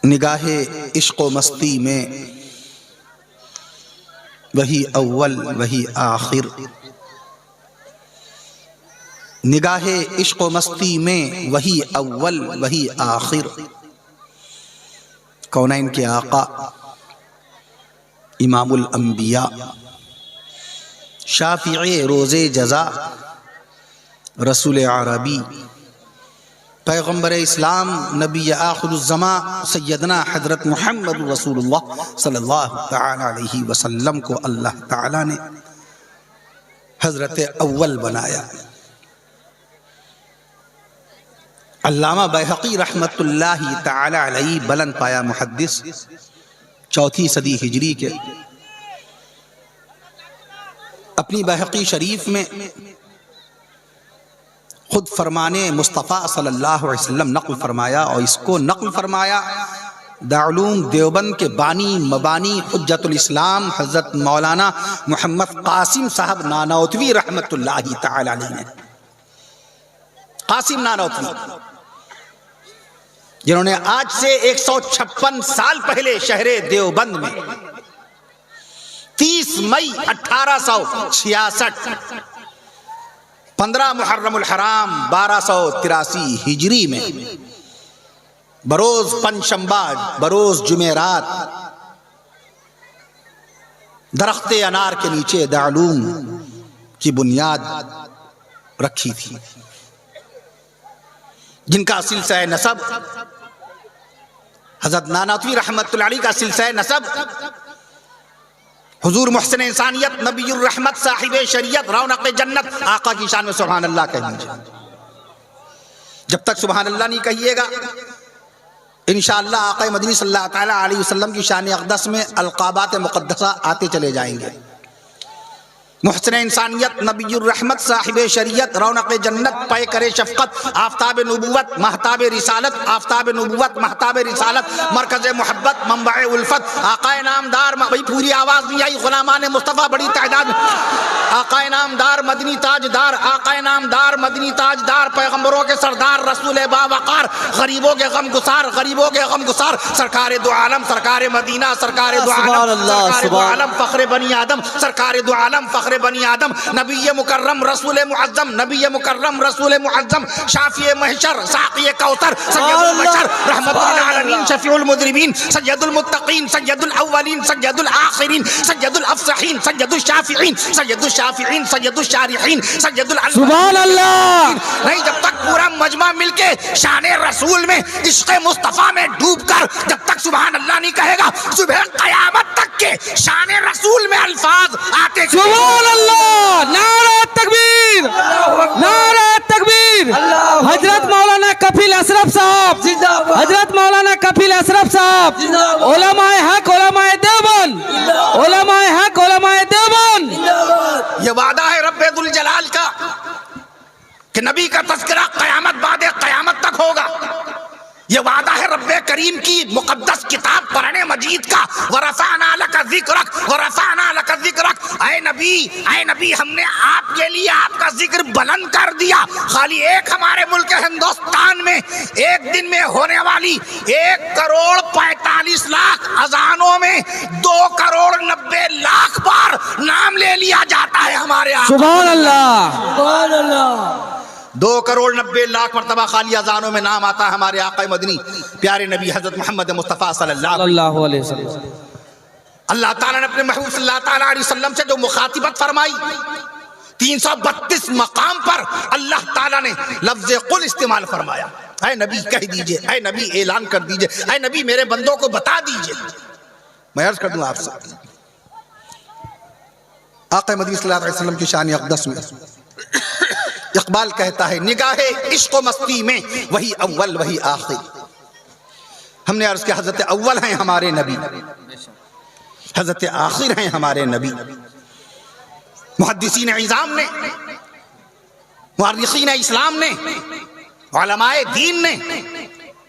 نگاہ عشق و مستی میں وہی اول وہی آخر، نگاہ عشق و مستی میں وہی اول وہی آخر، کونین کے آقا امام الانبیاء، شافع روز جزا، رسول عربی، پیغمبر اسلام، نبی آخر الزمان سیدنا حضرت محمد رسول اللہ صلی اللہ تعالی علیہ وسلم کو اللہ تعالی نے حضرت اول بنایا۔ علامہ بیہقی رحمت اللہ تعالی علیہ بلند پایا محدث، چوتھی صدی ہجری کے، اپنی بیہقی شریف میں خود فرمان مصطفیٰ صلی اللہ علیہ وسلم نقل فرمایا، اور اس کو نقل فرمایا دارالعلوم دیوبند کے بانی مبانی حجت الاسلام حضرت مولانا محمد قاسم صاحب نانوتوی رحمت اللہ تعالی علیہ نے۔ قاسم نانوتوی جنہوں نے آج سے 156 سال پہلے شہر دیوبند میں 30 مئی 1866، 15 محرم الحرام 1283 ہجری میں بروز پنجشنبہ بروز جمعرات درخت انار کے نیچے دارالعلوم کی بنیاد رکھی تھی، جن کا سلسلہ نسب حضرت نانوتوی رحمت اللہ علیہ کا سلسلہ نسب حضور محسن انسانیت نبی الرحمت صاحب شریعت رونق جنت آقا کی شان میں سبحان اللہ کہہ دیجئے۔ جب تک سبحان اللہ نہیں کہیے گا انشاءاللہ آقا مدنی صلی اللہ تعالی علیہ وسلم کی شان اقدس میں القابات مقدسہ آتے چلے جائیں گے۔ محسن انسانیت نبی الرحمت صاحب شریعت رونق جنت پیکر شفقت آفتاب نبوت محتاب رسالت آفتاب نبوت محتاب رسالت مرکز محبت منبع الفت آقا نامدار بھئی پوری آواز نہیں آئی، غلامان مصطفیٰ بڑی تعداد میں، آقا نامدار مدنی تاجدار، آقا نامدار مدنی تاجدار، پیغمبروں کے سردار رسول باوقار، غریبوں کے غم گسار، غریبوں کے غم گسار، سرکار دو عالم سرکار مدینہ، سرکار دو عالم سرکار دو عالم فخر بنی آدم، سرکار دو عالم فخر بنی آدم، نبی مکرم رسول معظم، نبی مکرم رسول معظم، شافی محشر ساقی کوثر سید البشر رحمت للعالمین شفیع المذنبین سید المتقین سید الاولین سید الآخرین سید الافصحین سید الشافعین سید الشافعین سید الشارحین سید سبحان اللہ۔ نہیں، جب تک پورا مجمع مل کے شان رسول میں عشق مصطفیٰ میں ڈوب کر جب تک سبحان اللہ نہیں کہے گا، صبح قیامت تک کے شان رسول میں الفاظ آتے سبحان اللہ، نعرہ تکبیر، نعرہ تکبیر، حضرت مولانا کفیل اشرف صاحب، حضرت مولانا کفیل اشرف صاحب، علماء حق علماء دیوبند، علماء حق علماء دیوبند۔ یہ وعدہ ہے رب ذوالجلال کا کہ نبی کا تذکرہ قیامت بعد قیامت تک ہوگا۔ یہ وعدہ ہے رب کریم کی مقدس کتاب قرآن مجید کا، وَرَفَعْنَا لَكَ ذِكْرَكَ وَرَفَعْنَا لَكَ ذِكْرَكَ، اے نبی ہم نے آپ کے لیے آپ کا ذکر بلند کر دیا۔ خالی ایک ہمارے ملک ہندوستان میں ایک دن میں ہونے والی 1,45,00,000 اذانوں میں 2,90,00,000 بار نام لے لیا جاتا ہے ہمارے آقا۔ سبحان اللہ، سبحان اللہ۔ 2,90,00,000 مرتبہ خالی اذانوں میں نام آتا ہے ہمارے آقا مدنی پیارے نبی حضرت محمد مصطفیٰ صلی اللہ علیہ وسلم۔ اللہ تعالیٰ نے اپنے محبوب صلی اللہ تعالیٰ علیہ وسلم سے جو مخاطبت فرمائی، 332 مقام پر اللہ تعالیٰ نے لفظ قل استعمال فرمایا۔ اے نبی کہہ دیجئے، اے نبی اعلان کر دیجئے، اے نبی میرے بندوں کو بتا دیجئے۔ میں عرض کر دوں آپ سے، آقا مدنی صلی اللہ علیہ وسلم کی شان اقدس میں اقبال کہتا ہے نگاہ عشق و مستی میں وہی اول وہی آخر۔ ہم نے عرض کیا حضرت اول ہیں ہمارے نبی، حضرت آخر ہیں ہمارے نبی۔ محدثین عظام نے، مؤرخین اسلام نے، علماء دین نے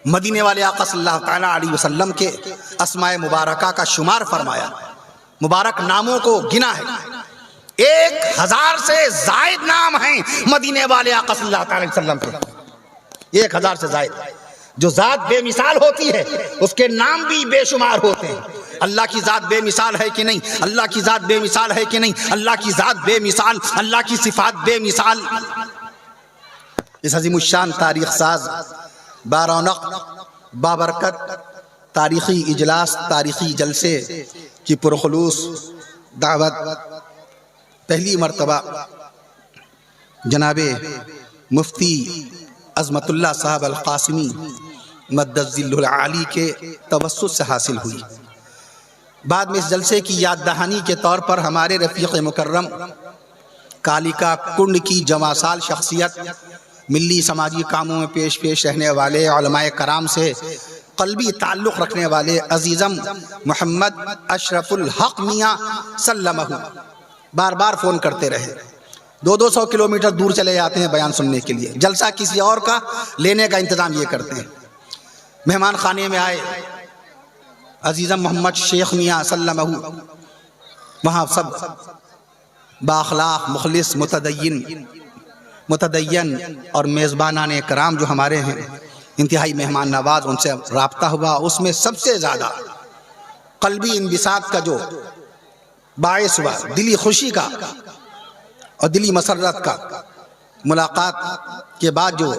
مدینے والے آقا صلی اللہ تعالیٰ علیہ وسلم کے اسماء مبارکہ کا شمار فرمایا، مبارک ناموں کو گنا ہے۔ 1000 سے زائد نام ہیں مدینے والے آقا صلی اللہ علیہ وسلم کے، 1000 سے زائد۔ جو ذات بے مثال ہوتی ہے اس کے نام بھی بے شمار ہوتے ہیں. اللہ کی ذات بے مثال ہے کہ نہیں؟ اللہ کی ذات بے مثال ہے کہ نہیں؟ اللہ کی ذات بے مثال، اللہ کی صفات بے مثال. اس عظیم الشان تاریخ ساز، بارونق، بابرکت تاریخی اجلاس، تاریخی جلسے کی پرخلوص دعوت پہلی مرتبہ جناب مفتی عظمت اللہ صاحب القاسمی مدد ذلہ العالی کے توسط سے حاصل ہوئی. بعد میں اس جلسے کی یاد دہانی کے طور پر ہمارے رفیق مکرم کالیکا کنڈ کی جواں سال شخصیت، ملی سماجی کاموں میں پیش رہنے والے علماء کرام سے قلبی تعلق رکھنے والے عزیزم محمد اشرف الحق میاں سلمہ بار بار فون کرتے رہے. 200 کلومیٹر دور چلے جاتے ہیں بیان سننے کے لیے. جلسہ کسی اور کا لینے کا انتظام یہ کرتے ہیں. مہمان خانے میں آئے عزیزم محمد شیخ میاں سلمہ، وہاں سب بااخلاق، مخلص، متدین اور میزبانان کرام جو ہمارے ہیں انتہائی مہمان نواز، ان سے رابطہ ہوا. اس میں سب سے زیادہ قلبی انبساط کا جو باعث ہوا، دلی خوشی کا اور دلی مسرت کا، ملاقات کے بعد جو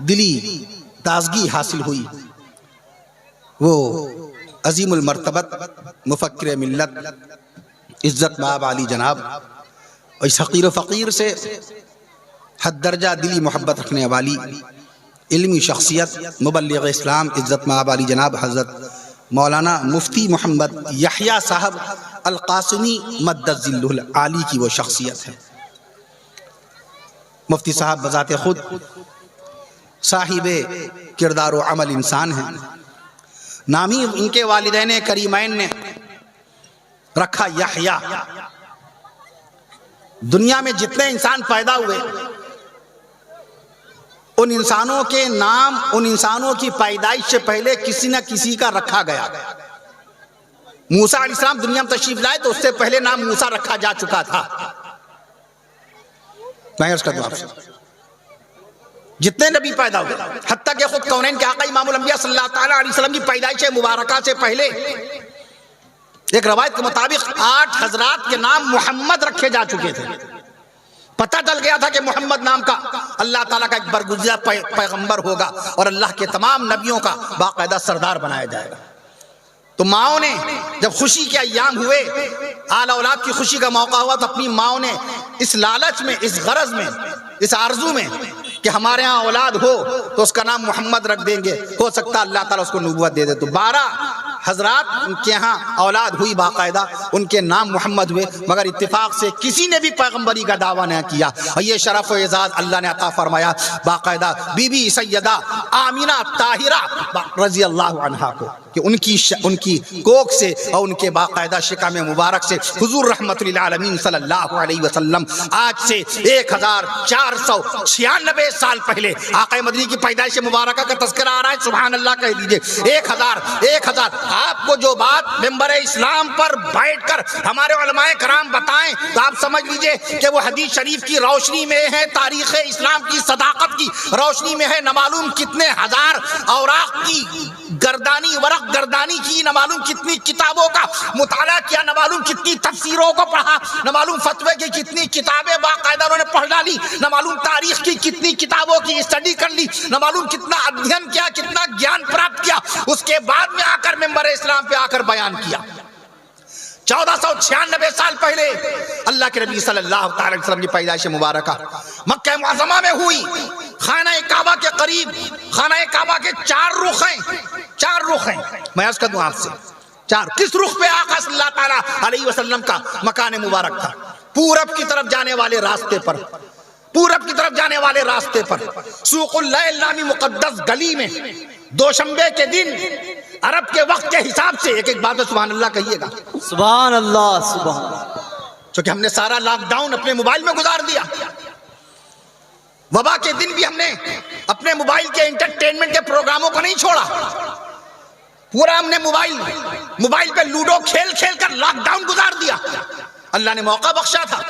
دلی تازگی حاصل ہوئی، وہ عظیم المرتبت مفکر ملت عزت مآب علی جناب اور اس حقیر و فقیر سے حد درجہ دلی محبت رکھنے والی علمی شخصیت مبلغ اسلام عزت مآب علی جناب حضرت مولانا مفتی محمد یحییٰ صاحب القاسمی مدد ذلہ العالی کی وہ شخصیت ہے. مفتی صاحب بذات خود صاحب کردار و عمل انسان ہیں. نامی ان کے والدین کریمین نے رکھا یحییٰ. دنیا میں جتنے انسان پیدا ہوئے ان انسانوں کے نام ان انسانوں کی پیدائش سے پہلے کسی نہ کسی کا رکھا گیا. موسیٰ علیہ السلام دنیا میں تشریف لائے تو اس سے پہلے نام موسیٰ رکھا جا چکا تھا. میں عرض کرتا ہوں آپ سے جتنے نبی پیدا ہوئے، حتیٰ کہ خود کونین کے آقا امام الانبیاء صلی اللہ تعالیٰ علیہ وسلم کی پیدائش مبارکہ سے پہلے ایک روایت کے مطابق 8 حضرات کے نام محمد رکھے جا چکے تھے. پتہ چل گیا تھا کہ محمد نام کا اللہ تعالیٰ کا ایک برگزیدہ پیغمبر ہوگا اور اللہ کے تمام نبیوں کا باقاعدہ سردار بنایا جائے گا. تو ماؤں نے جب خوشی کے ایام ہوئے، آل اولاد کی خوشی کا موقع ہوا، تو اپنی ماؤں نے اس لالچ میں، اس غرض میں، اس آرزو میں کہ ہمارے ہاں اولاد ہو تو اس کا نام محمد رکھ دیں گے، ہو سکتا اللہ تعالیٰ اس کو نبوت دے دے. تو 12 حضرات ان کے ہاں اولاد ہوئی، باقاعدہ ان کے نام محمد ہوئے، مگر اتفاق سے کسی نے بھی پیغمبری کا دعویٰ نہ کیا. اور یہ شرف و اعزاز اللہ نے عطا فرمایا باقاعدہ بی بی سیدہ آمینہ طاہرہ رضی اللہ عنہا کو، کہ ان کی کوکھ سے اور ان کے باقاعدہ شکم مبارک سے حضور رحمت للعالمین صلی اللہ علیہ وسلم آج سے 1496 سال پہلے آقا مدنی کی پیدائش مبارکہ کا تذکرہ آ رہا ہے. سبحان اللہ کہہ دیجئے. 1000 آپ کو جو بات ممبر اسلام پر بیٹھ کر ہمارے علماء کرام بتائیں تو آپ سمجھ لیجئے کہ وہ حدیث شریف کی روشنی میں ہے، تاریخ اسلام کی صداقت کی روشنی میں ہے. نہ معلوم کتنے ہزار اوراق کی ورق گردانی کی، نہ معلوم کتنی کتابوں کا مطالعہ کیا، نہ معلوم کتنی تفسیروں کو پڑھا، نہ معلوم فتوے کی کتنی کتابیں باقاعدہ انہوں نے پڑھ ڈالی، نہ معلوم تاریخ کی کتنی کتابوں کی اسٹڈی کر لی، نہ معلوم کتنا ادھین کیا، کتنا گیان پراپت کیا. اس کے بعد میں آ کر ممبر اسلام پہ آ کر بیان کیا. 1496 سال پہلے اللہ کے نبی صلی اللہ علیہ وسلم کی پیدائش مبارکہ مکہ معظمہ میں ہوئی. خانہ کعبہ کے قریب، خانہ کعبہ کے 4 رخ ہیں. میں عرض کر دوں آپ سے 4 کس رخ پہ آقا صلی اللہ تعالیٰ علیہ وسلم کا مکان مبارک تھا؟ پورب کی طرف جانے والے راستے پر، پورب کی طرف جانے والے راستے پر سوق اللیل نامی مقدس گلی میں دوشنبے کے دن عرب کے وقت کے حساب سے ایک بات ہے سبحان اللہ کہیے گا. سبحان اللہ. سبحان اللہ. چونکہ ہم نے سارا لاک ڈاؤن اپنے موبائل میں گزار دیا. وبا کے دن بھی ہم نے اپنے موبائل کے انٹرٹینمنٹ کے پروگراموں کو نہیں چھوڑا. پورا ہم نے موبائل پہ لوڈو کھیل کر لاک ڈاؤن گزار دیا. اللہ نے موقع بخشا تھا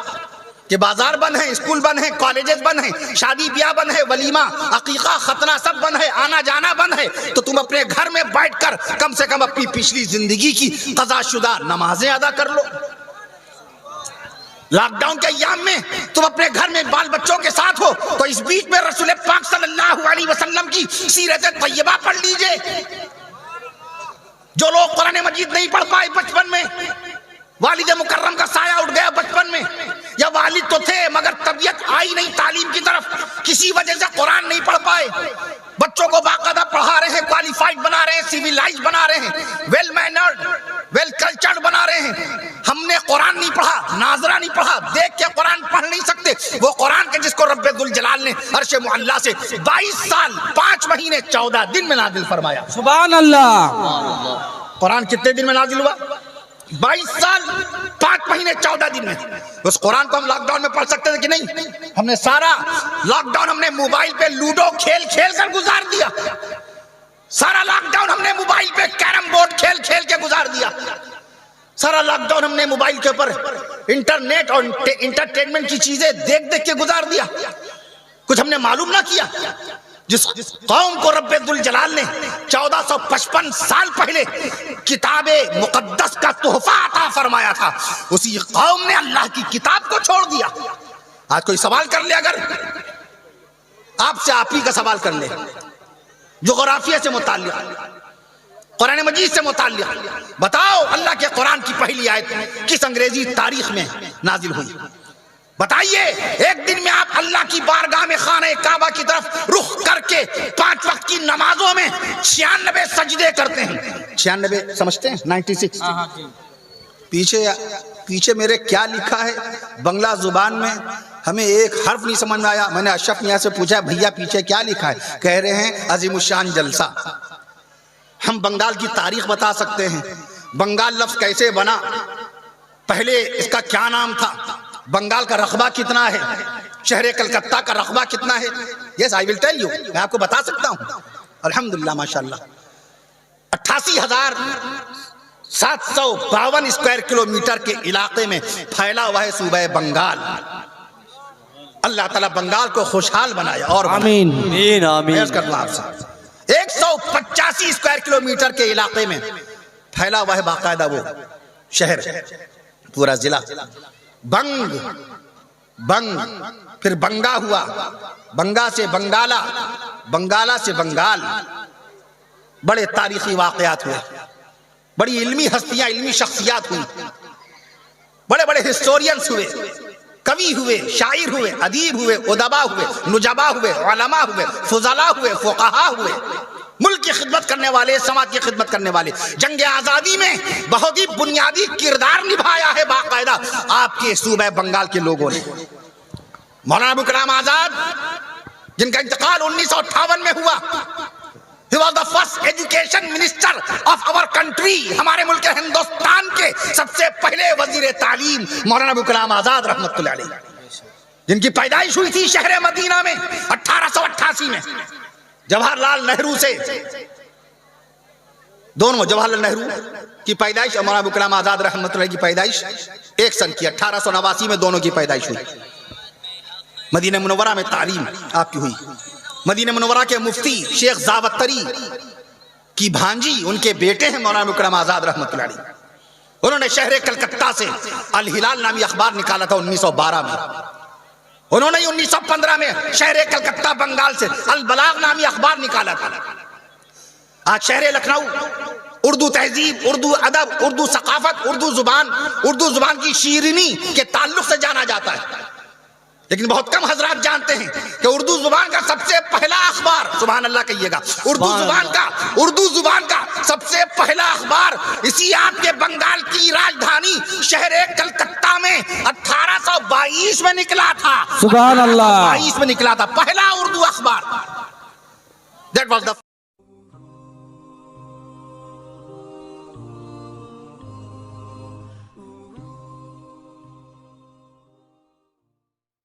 کہ بازار بند ہیں، اسکول بند ہیں، کالجز بند ہیں، شادی بیاہ بند ہے، ولیمہ عقیقہ ختنہ سب بند ہے، آنا جانا بند ہے، تو تم اپنے گھر میں بیٹھ کر کم سے کم اپنی پچھلی زندگی کی قضا شدہ نمازیں ادا کر لو۔ لاک ڈاؤن کے ایام میں تم اپنے گھر میں بال بچوں کے ساتھ ہو تو اس بیچ میں رسول پاک صلی اللہ علیہ وسلم کی سیرت طیبہ پڑھ لیجئے۔ جو لوگ قرآن مجید نہیں پڑھ پائے بچپن میں، والد مکرم کا سایہ اٹھ گیا بچپن میں، یا والد تو تھے مگر طبیعت آئی نہیں تعلیم کی طرف، کسی وجہ سے قرآن نہیں پڑھ پائے، بچوں کو باقاعدہ پڑھا رہے ہیں، کوالیفائڈ بنا رہے ہیں، سیویلائز بنا رہے ہیں، ویل مینرڈ ویل کلچرڈ بنا رہے ہیں۔ ہم نے قرآن نہیں پڑھا، ناظرہ نہیں پڑھا، دیکھ کے قرآن پڑھ نہیں سکتے۔ وہ قرآن کے جس کو رب ذوالجلال نے عرش معلیٰ سے 22 سال 5 مہینے 14 دن میں نازل فرمایا۔ سبحان اللہ۔ قرآن کتنے دن میں نازل ہوا؟ 22 سال 5 مہینے 14 دن میں۔ اس قرآن کو ہم لاک ڈاؤن میں پڑھ سکتے تھے کہ نہیں؟ ہم نے سارا لاک ڈاؤن ہم نے موبائل پہ لوڈو کھیل کھیل کر گزار دیا، سارا لاک ڈاؤن ہم نے موبائل پہ کیرم بورڈ کھیل کھیل کے گزار دیا، سارا لاک ڈاؤن ہم نے موبائل کے اوپر انٹرنیٹ اور انٹرٹینمنٹ کی چیزیں دیکھ دیکھ کے گزار دیا، کچھ ہم نے معلوم نہ کیا۔ جس قوم کو رب ذوالجلال نے 1455 سال پہلے کتاب مقدس کا تحفہ عطا فرمایا تھا، اسی قوم نے اللہ کی کتاب کو چھوڑ دیا۔ آج کوئی سوال کر لے، اگر آپ سے آپ ہی کا سوال کر لے، جغرافیہ سے متعلق، قرآن مجید سے متعلق، بتاؤ اللہ کے قرآن کی پہلی آیت کس انگریزی تاریخ میں نازل ہوئی؟ بتائیے، ایک دن میں آپ اللہ کی بارگاہ میں خانہ کعبہ کی طرف رخ کر کے 5 وقت کی نمازوں میں 96 سجدے کرتے ہیں۔ 96 سمجھتے ہیں؟ 96 پیچھے میرے کیا لکھا ہے بنگلہ زبان میں، ہمیں ایک حرف نہیں سمجھ میں آیا۔ میں نے اشرف میاں سے پوچھا بھیا پیچھے کیا لکھا ہے؟ کہہ رہے ہیں عظیم الشان جلسہ۔ ہم بنگال کی تاریخ بتا سکتے ہیں، بنگال لفظ کیسے بنا، پہلے اس کا کیا نام تھا، بنگال کا رقبہ کتنا ہے، شہر کلکتہ کا رقبہ کتنا ہے۔ یس آئی ول ٹیل یو، میں آپ کو بتا سکتا ہوں۔ الحمدللہ ماشاءاللہ 88,752 اسکوائر کلومیٹر کے علاقے میں پھیلا ہوا ہے صوبہ بنگال۔ اللہ تعالیٰ بنگال کو خوشحال بنایا اور آمین آمین۔ 185 اسکوائر کلومیٹر کے علاقے میں پھیلا ہوا ہے باقاعدہ وہ شہر، پورا ضلع بنگ، پھر بنگا ہوا، بنگا سے بنگالا، بنگالا سے بنگال۔ بڑے تاریخی واقعات ہوئے، بڑی علمی ہستیاں، علمی شخصیات ہوئی، بڑے بڑے ہسٹورینز ہوئے، کوی ہوئے، شاعر ہوئے، ادیب ہوئے، ادبا ہوئے، نجبا ہوئے، علماء ہوئے، فضلاء ہوئے، فقہاء ہوئے، ملک کی خدمت کرنے والے، سماج کی خدمت کرنے والے۔ جنگ آزادی میں بہت ہی بنیادی کردار نبھایا ہے باقاعدہ آپ کے صوبہ بنگال کے لوگوں نے۔ مولانا ابو کلام آزاد جن کا انتقال 1958 میں ہوا، he was the first education minister of our country، ہمارے ملک ہندوستان کے سب سے پہلے وزیر تعلیم مولانا ابو کلام آزاد رحمۃ اللہ علیہ، جن کی پیدائش ہوئی تھی شہر مدینہ میں 1888 میں۔ جواہر لال نہرو سے دونوں، جواہر لال نہرو کی پیدائش اور مولانا ابو کلام آزاد رحمۃ اللہ کی پیدائش ایک سن کی 1889 میں دونوں کی پیدائش ہوئی۔ مدینہ منورہ میں تعلیم آپ کی ہوئی۔ مدینہ منورہ کے مفتی شیخ زاوتری کی بھانجی ان کے بیٹے ہیں مولانا ابو کلام آزاد رحمۃ اللہ علیہ، انہوں نے شہر کلکتہ سے الہلال نامی اخبار نکالا تھا 1912 میں، انہوں نے 1915 میں شہر کلکتہ بنگال سے البلاغ نامی اخبار نکالا تھا۔ آج شہر لکھنؤ اردو تہذیب، اردو ادب، اردو ثقافت، اردو زبان کی شیرینی کے تعلق سے جانا جاتا ہے، لیکن بہت کم حضرات جانتے ہیں کہ اردو زبان کا سب سے پہلا اخبار، سبحان اللہ کہیے گا، اردو زبان کا سب سے پہلا اخبار اسی آپ کے بنگال کی راجدھانی شہر کلکتہ میں 1822 میں نکلا تھا۔ سبحان اللہ، 22 میں نکلا تھا پہلا اردو اخبار۔ That was the